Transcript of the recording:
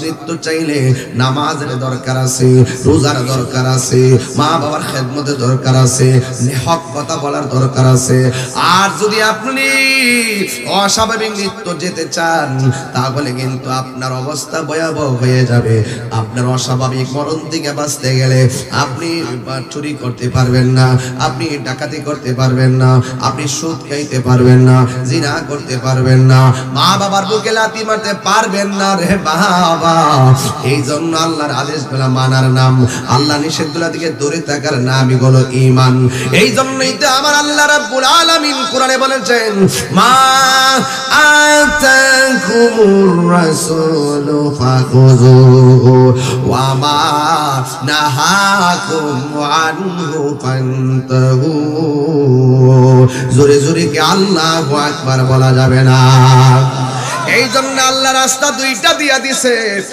মৃত্যু চাইলে নামাজের দরকার আছে, রোজার দরকার আছে, মা বাবার খেদমতের দরকার আছে, হক কথা বলার দরকার আছে। আর যদি আপনি অস্বাভাবিক মৃত্যু যেতে চান তাহলে কিন্তু আপনার অবস্থা ভয়াবহ হয়ে যাবে। আপনার অস্বাভাবিক মরণ থেকে বাঁচতে গেলে আপনি চুরি করতে পারবেন না, আপনি ডাকাতি করতে পারবেন না, আপনি সুদ খাইতে পারবেন না, জিনা করতে পারবেন না, মা বাবার বুকে লাথি মারতে পারবেন না রে বাবা। এই জন্য আল্লাহর আদেশগুলো মানার নাম, আল্লাহ নিষেধগুলো থেকে দূরে থাকার নামই হলো ঈমান। এই জন্যই তো আমার আল্লাহ রাব্বুল আলামিন কোরআনে বলেছেন, মা আতাকুমুর রাসূলু ফাখুযুহু ওয়া মা নাহাকুম আনহু ফান্তাহু। জোরে জোরে কি আল্লাহু আকবার বলা যাবে না? এই জন্য আল্লাহ রাস্তা দুইটা দিয়া দিছে।